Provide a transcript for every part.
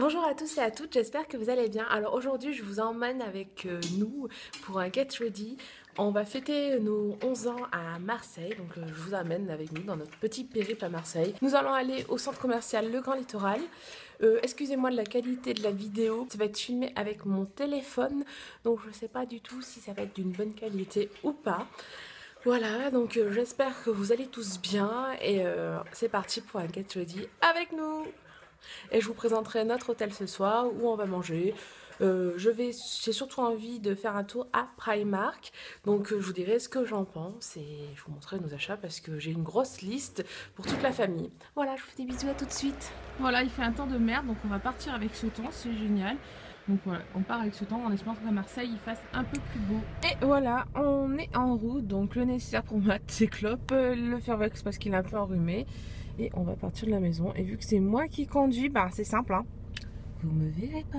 Bonjour à tous et à toutes, j'espère que vous allez bien. Alors aujourd'hui je vous emmène avec nous pour un Get Ready. On va fêter nos 11 ans à Marseille, donc je vous amène avec nous dans notre petit périple à Marseille. Nous allons aller au centre commercial Le Grand Littoral. Excusez-moi de la qualité de la vidéo, ça va être filmé avec mon téléphone, donc je ne sais pas du tout si ça va être d'une bonne qualité ou pas. Voilà, donc j'espère que vous allez tous bien et c'est parti pour un Get Ready avec nous. Et je vous présenterai notre hôtel ce soir où on va manger. J'ai surtout envie de faire un tour à Primark, donc je vous dirai ce que j'en pense et je vous montrerai nos achats parce que j'ai une grosse liste pour toute la famille. Voilà, je vous fais des bisous, à tout de suite. Voilà, il fait un temps de merde, donc on va partir avec ce temps, c'est génial. Donc voilà, on part avec ce temps en espérant qu'à Marseille il fasse un peu plus beau. Et voilà, on est en route, donc le nécessaire pour Matt, c'est clope, le Fairvex parce qu'il est un peu enrhumé. Et on va partir de la maison. Et vu que c'est moi qui conduis, bah c'est simple, hein. Vous me verrez pas.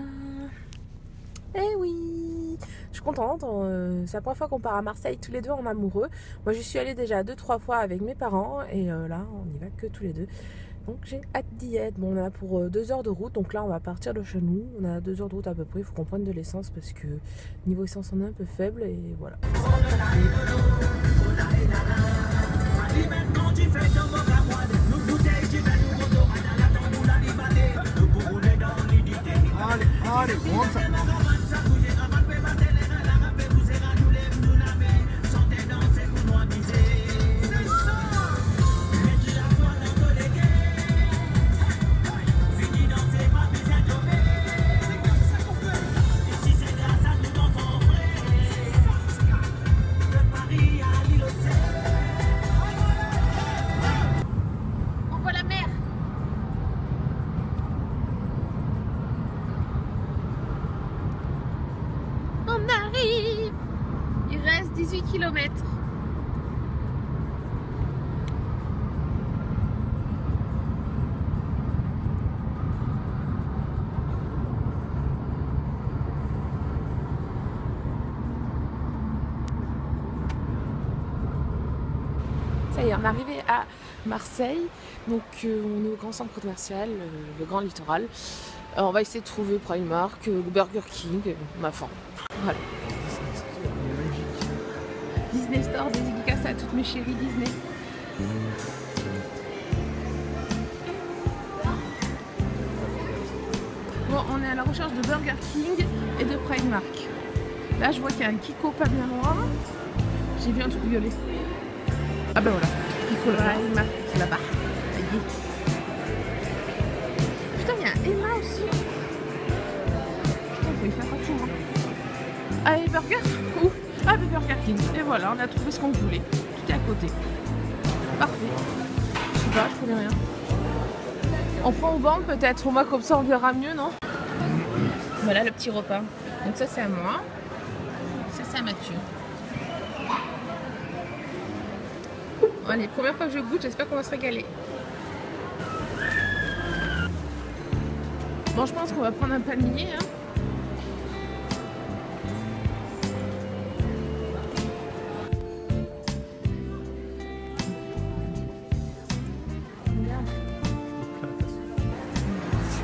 Eh oui, je suis contente. C'est la première fois qu'on part à Marseille tous les deux en amoureux. Moi, j'y suis allée déjà 2-3 fois avec mes parents. Et là, on n'y va que tous les deux. Donc, j'ai hâte d'y être. Bon, on a pour 2 heures de route. Donc là, on va partir de chez nous. On a 2 heures de route à peu près. Il faut qu'on prenne de l'essence parce que niveau essence, on est un peu faible. Et voilà. Allez, on ça. On arrive! Il reste 18 km. Ça y est, on est arrivé à Marseille. Donc on est au grand centre commercial, le Grand Littoral. On va essayer de trouver Primark, Burger King, ma faim. Voilà. Disney Store, dédicace à toutes mes chéries Disney. Bon, on est à la recherche de Burger King et de Primark. Là, je vois qu'il y a un Kiko pas bien loin. J'ai vu un truc violet. Ah ben voilà, Kiko Primark, c'est là-bas. Putain, il y a un Emma aussi. Putain, faut y faire attention. Allez, Burger ou ah, mais Burger King. Et voilà, on a trouvé ce qu'on voulait. Tout est à côté. Parfait. Je sais pas, je connais rien. On prend au banc peut-être. Au moins comme ça on verra mieux, non? Voilà le petit repas. Donc ça c'est à moi. Ça c'est à Mathieu. Allez, première fois que je goûte, j'espère qu'on va se régaler. Bon, je pense qu'on va prendre un panier, hein.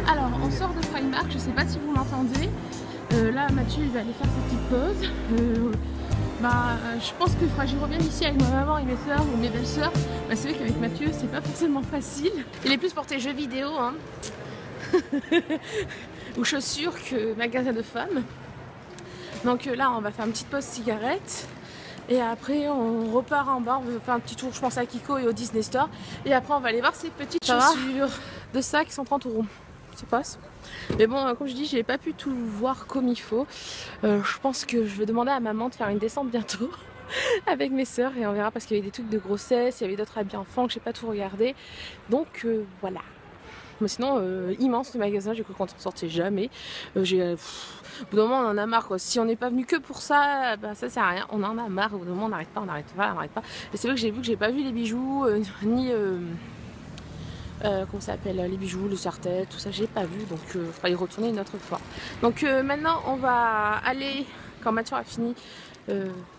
Alors, on sort de Primark, je sais pas si vous m'entendez. Là, Mathieu, il va aller faire sa petite pause. Je pense qu'il faudra que je revienne ici avec ma maman et mes soeurs ou mes belles-sœurs. C'est vrai qu'avec Mathieu, c'est pas forcément facile. Il est plus porté jeux vidéo, hein. ou chaussures que magasin de femmes. Donc là, on va faire une petite pause cigarette. Et après, on repart en bas. On va faire un petit tour, je pense, à Kiko et au Disney Store. Et après, on va aller voir ces petites chaussures de ça qui sont 30 €. Ça passe. Mais bon, comme je dis, j'ai pas pu tout voir comme il faut. Je pense que je vais demander à maman de faire une descente bientôt avec mes sœurs et on verra parce qu'il y avait des trucs de grossesse, il y avait d'autres habits enfants que j'ai pas tout regardé. Donc voilà. Mais sinon, immense le magasin, j'ai cru qu'on s'en sortait jamais. Au bout d'un moment, on en a marre, quoi. Si on n'est pas venu que pour ça, bah, ça sert à rien. On en a marre. Au bout d'un moment, on n'arrête pas, on n'arrête pas, on n'arrête pas. Et c'est vrai que j'ai pas vu les bijoux, ni comment ça s'appelle, les bijoux, le serre-tête, tout ça, j'ai pas vu. Donc, il faudra y retourner une autre fois. Donc, maintenant, on va aller, quand Mathieu a fini,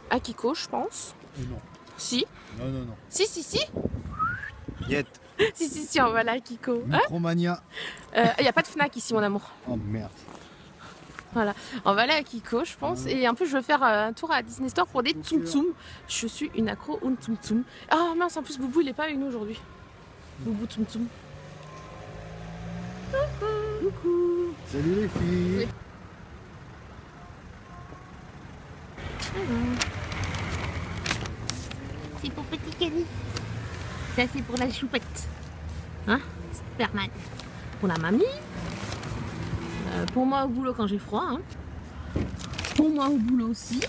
à Kiko, je pense. Non. Si. Non. Si. Yet. Si, on va là, Kiko. Micromania. Il n'y a pas de Fnac ici, mon amour. Oh merde. Voilà, on va aller à Kiko, je pense. Et en plus, je veux faire un tour à Disney Store pour des Tsum Tsum. Je suis une accro au Tsum Tsum. Ah mince, en plus, Boubou, il est pas avec nous aujourd'hui. Boubou Tsum Tsum. Coucou. Salut les filles. C'est pour petit Kenny. Ça c'est pour la choupette. Hein, Superman. Pour la mamie. Pour moi au boulot quand j'ai froid. Hein. Pour moi au boulot aussi.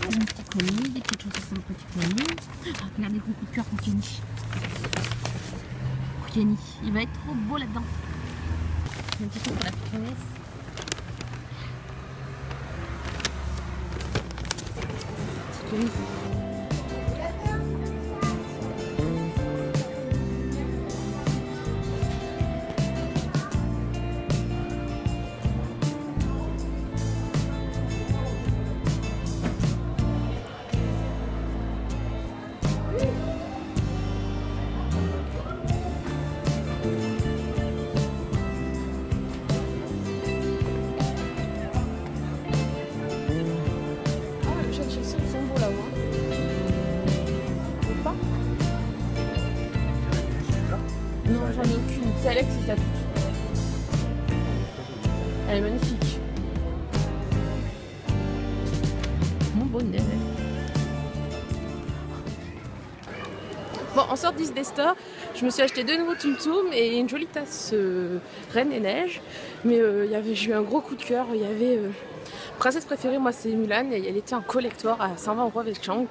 Mon petit Kenny, des petites choses pour le petit Kenny. Ah, regardez gros coup de cœur pour Kenny. Pour Kenny, il va être trop beau là-dedans. Un petit peu pour la petite Kenny. J'en ai aucune. C'est Alex qui t'a toute. Elle est magnifique. Mon bonnet. Bon, en sortant de Disney Store, je me suis acheté 2 nouveaux Tsum Tsum et une jolie tasse Reine et Neige. Mais j'ai eu un gros coup de cœur. Il y avait princesse préférée, moi c'est Mulan, et elle était en collector à 120 € avec Chang.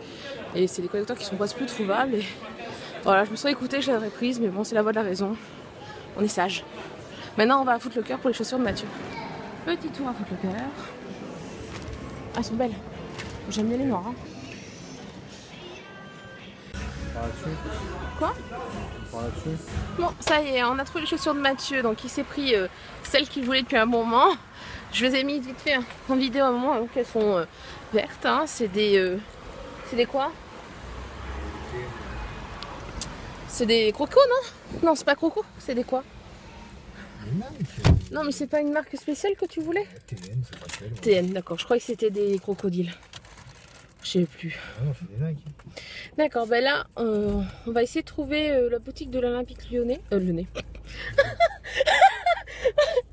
Et c'est des collectors qui sont presque plus trouvables. Et voilà, je me serais écoutée, je l'aurais prise, mais bon, c'est la voie de la raison. On est sage. Maintenant, on va à Foot Locker pour les chaussures de Mathieu. Petit tour à Foot Locker. Ah, elles sont belles. J'aime bien les noires. Hein. Par là-dessus. Quoi? Par là-dessus. Bon, ça y est, on a trouvé les chaussures de Mathieu, donc il s'est pris celles qu'il voulait depuis un bon moment. Je les ai mis vite fait en vidéo à un moment, donc elles sont vertes. Hein. C'est des quoi? C'est des crocos, non? Non, c'est pas croco, c'est des quoi? Non, mais c'est pas une marque spéciale que tu voulais? TN, c'est pas celle. TN, d'accord, je croyais que c'était des crocodiles. Je sais plus. Ah non, c'est des Nike. D'accord, ben là, on va essayer de trouver la boutique de l'Olympique Lyonnais. Lyonnais.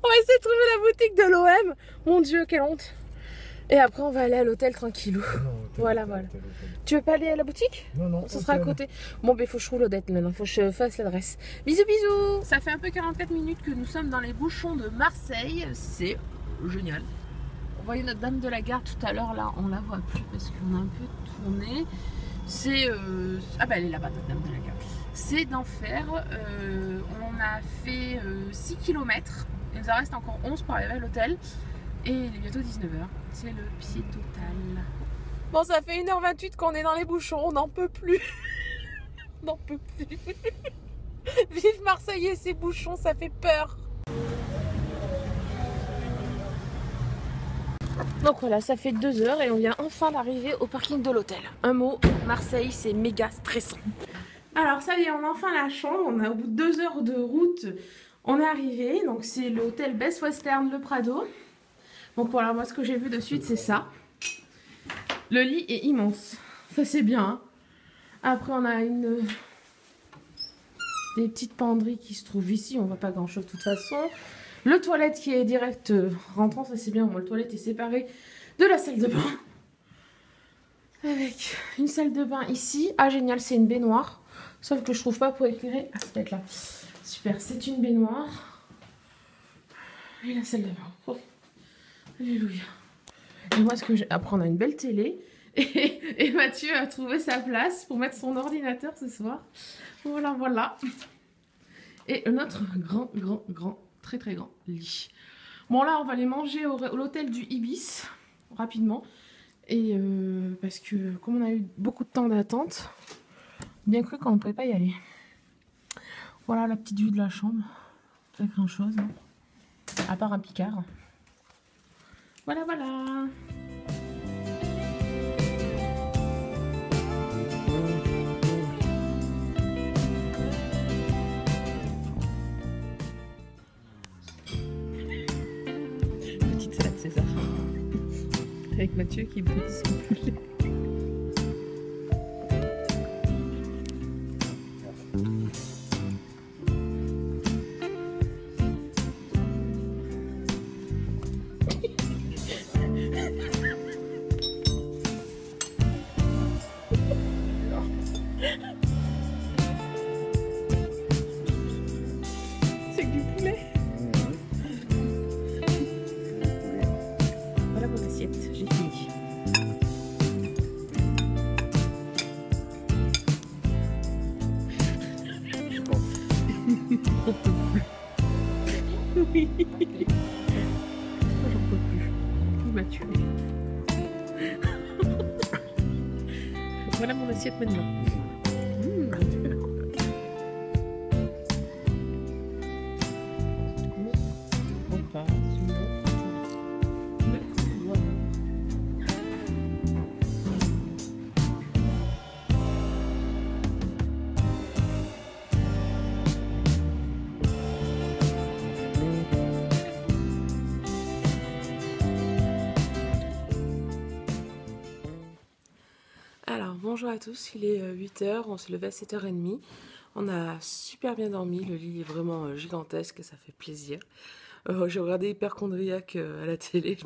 On va essayer de trouver la boutique de l'OM. Mon Dieu, quelle honte. Et après, on va aller à l'hôtel tranquillou. Non, Voilà. Tu veux pas aller à la boutique? Non. Ça sera à côté. Bon, ben, faut que je trouve l'Odette maintenant. Faut que je fasse l'adresse. Bisous, bisous. Ça fait un peu 44 minutes que nous sommes dans les bouchons de Marseille. C'est génial. On voyait notre dame de la gare tout à l'heure. Là, on la voit plus parce qu'on a un peu tourné. C'est... Ah, bah, elle est là-bas, notre dame de la gare. C'est d'enfer. On a fait 6 km. Il nous en reste encore 11 pour arriver à l'hôtel. Et il est bientôt 19h. C'est le pied total. Bon, ça fait 1h28 qu'on est dans les bouchons. On n'en peut plus. On n'en peut plus. Vive Marseille et ses bouchons, ça fait peur. Donc voilà, ça fait 2 heures et on vient enfin d'arriver au parking de l'hôtel. Un mot, Marseille, c'est méga stressant. Alors ça y est, on a enfin la chambre. On a au bout de 2 heures de route, on est arrivé. Donc c'est l'hôtel Best Western Le Prado. Donc voilà, moi ce que j'ai vu de suite, c'est ça. Le lit est immense. Ça c'est bien. Hein. Après on a des petites penderies qui se trouvent ici. On voit pas grand chose de toute façon. Le toilette qui est direct rentrant, ça c'est bien. Moi, le toilette est séparé de la salle de bain. Avec une salle de bain ici. Ah génial, c'est une baignoire. Sauf que je trouve pas pour éclairer. Ah, c'est peut-être là. Super, c'est une baignoire. Et la salle de bain. Oh. Alléluia. Et moi, après, on a une belle télé. Et Mathieu a trouvé sa place pour mettre son ordinateur ce soir. Voilà, voilà. Et notre grand, très grand lit. Bon, là, on va aller manger à l'hôtel du Ibis rapidement. Et parce que, comme on a eu beaucoup de temps d'attente, bien cru qu'on ne pouvait pas y aller. Voilà la petite vue de la chambre. Pas grand chose, hein. À part un Picard. Voilà, voilà. avec Mathieu qui brise son poulet. C'est du poulet. Voilà mon assiette, j'ai fini. Oui. J'en peux plus. Il m'a tué. Voilà mon assiette maintenant. Alors bonjour à tous, il est 8h, on s'est levé à 7h30. On a super bien dormi, le lit est vraiment gigantesque et ça fait plaisir. J'ai regardé Hyperchondriac à la télé,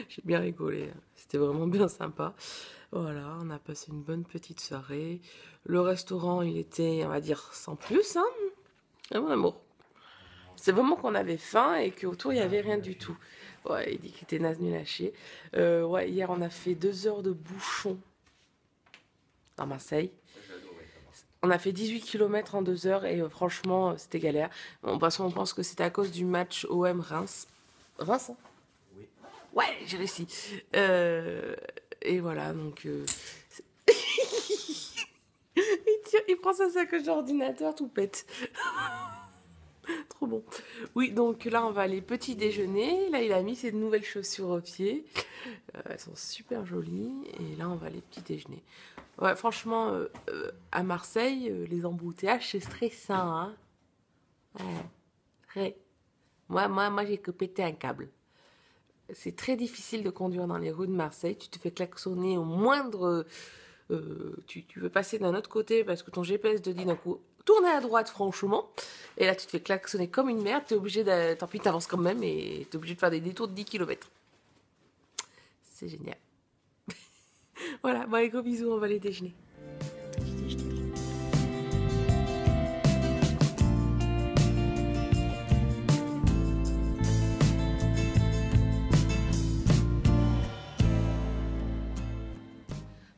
j'ai bien rigolé, c'était vraiment bien sympa. Voilà, on a passé une bonne petite soirée. Le restaurant, il était, on va dire, sans plus, hein, mon amour. C'est vraiment qu'on avait faim et qu'autour, il n'y avait rien du tout. Ouais, il dit qu'il était naze nul à chier. Ouais, hier, on a fait 2 heures de bouchon dans Marseille. On a fait 18 km en 2 heures et franchement, c'était galère. Bon, parce qu'on pense que c'était à cause du match OM Reims. Reims, hein? Oui. Ouais, j'ai réussi. Et voilà, donc... il prend sa sacoche d'ordinateur, tout pète. Trop bon. Oui, donc là, on va aller petit déjeuner. Là, il a mis ses nouvelles chaussures aux pieds. Elles sont super jolies. Et là, on va aller petit déjeuner. Ouais, franchement, à Marseille, les embouteillages, c'est stressant, hein. Ouais. Moi, j'ai que pété un câble. C'est très difficile de conduire dans les rues de Marseille. Tu te fais klaxonner au moindre... tu veux passer d'un autre côté parce que ton GPS te dit d'un coup tournez à droite, franchement. Et là, tu te fais klaxonner comme une merde. Tu es obligé de... Tant pis, tu avances quand même et tu es obligé de faire des détours de 10 km. C'est génial. Voilà, bon, allez, gros bisous, on va aller déjeuner.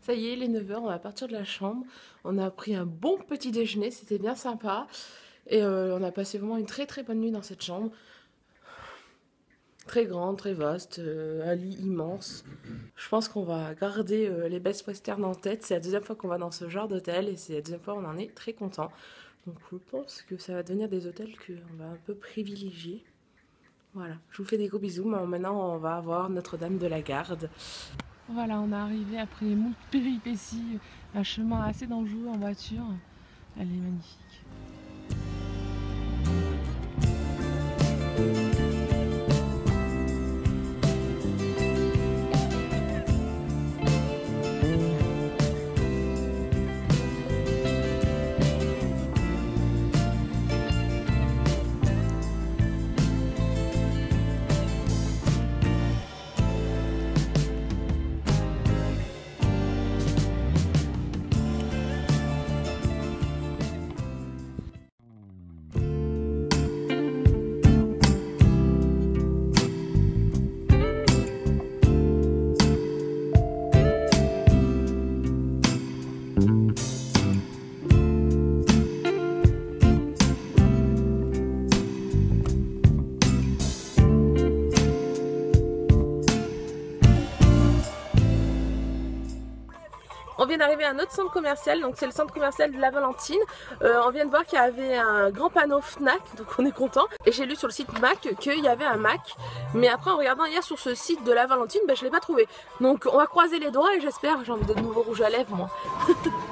Ça y est, il est 9h, on va partir de la chambre. On a pris un bon petit déjeuner, c'était bien sympa. Et on a passé vraiment une très très bonne nuit dans cette chambre. Très grande, très vaste, un lit immense. Je pense qu'on va garder les Best Western en tête. C'est la deuxième fois qu'on va dans ce genre d'hôtel et c'est la deuxième fois qu'on en est très content. Donc je pense que ça va devenir des hôtels qu'on va un peu privilégier. Voilà, je vous fais des gros bisous. Maintenant, on va voir Notre-Dame de la Garde. Voilà, on est arrivé après moult péripéties, un chemin assez dangereux en voiture. Elle est magnifique. On vient d'arriver à un autre centre commercial, donc c'est le centre commercial de la Valentine. On vient de voir qu'il y avait un grand panneau Fnac, donc on est content. Et j'ai lu sur le site Mac qu'il y avait un Mac, mais après en regardant hier sur ce site de la Valentine, je ne l'ai pas trouvé. Donc on va croiser les doigts et j'espère, j'ai envie de nouveau rouge à lèvres moi.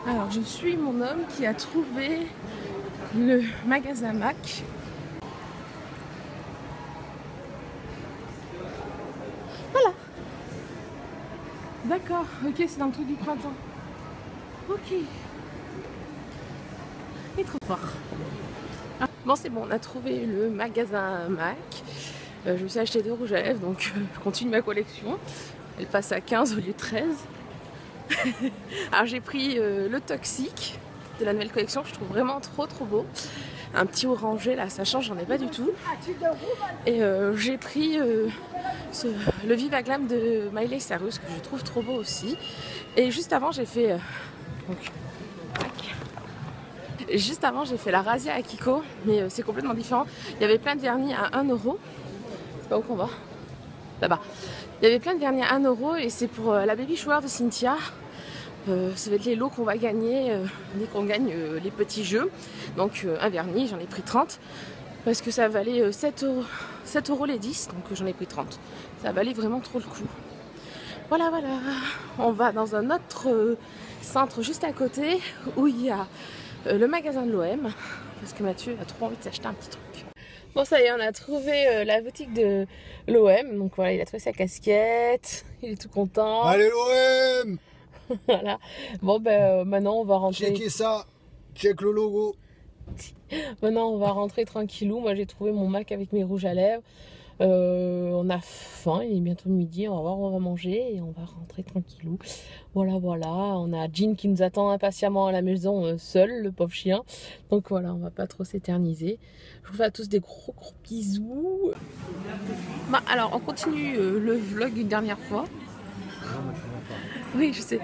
Alors je suis mon homme qui a trouvé le magasin Mac. Voilà. D'accord, ok, c'est dans le truc du printemps. Ok. Il est trop fort. Ah, bon, c'est bon, on a trouvé le magasin MAC. Je me suis acheté 2 rouges à lèvres, donc je continue ma collection. Elle passe à 15 au lieu de 13. Alors j'ai pris le Toxic de la nouvelle collection que je trouve vraiment trop beau. Un petit orangé là, ça change, j'en ai pas du tout. Et j'ai pris le Viva Glam de Miley Cyrus que je trouve trop beau aussi. Et juste avant j'ai fait juste avant j'ai fait la Razzia à Kiko, mais c'est complètement différent. Il y avait plein de vernis à 1 €. C'est pas où qu'on va? Là-bas. Il y avait plein de vernis à 1 € et c'est pour la baby shower de Cynthia. Ça va être les lots qu'on va gagner dès qu'on gagne les petits jeux. Donc un vernis, j'en ai pris 30 parce que ça valait 7 € les 10, donc j'en ai pris 30. Ça valait vraiment trop le coup. Voilà, on va dans un autre centre juste à côté où il y a le magasin de l'OM parce que Mathieu a trop envie de s'acheter un petit truc. Bon, ça y est, on a trouvé la boutique de l'OM. Donc voilà, il a trouvé sa casquette, il est tout content. Allez l'OM. Voilà. Bon, ben maintenant on va rentrer. Checkez ça. Check le logo. Maintenant on va rentrer tranquillou. Moi j'ai trouvé mon Mac avec mes rouges à lèvres. On a faim, il est bientôt midi. On va voir où on va manger et on va rentrer tranquillou. Voilà. On a Jean qui nous attend impatiemment à la maison seul, le pauvre chien. Donc voilà, on va pas trop s'éterniser. Je vous fais à tous des gros bisous. Bah, alors on continue le vlog une dernière fois. Oui, je sais.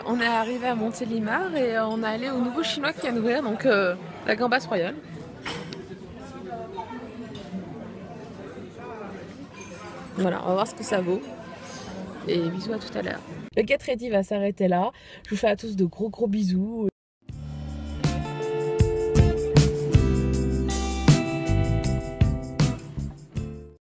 On est arrivé à Montélimar et on est allé au nouveau chinois qui vient d'ouvrir, donc la Gambas Royale. Voilà, on va voir ce que ça vaut. Et bisous à tout à l'heure. Le Get Ready va s'arrêter là. Je vous fais à tous de gros bisous.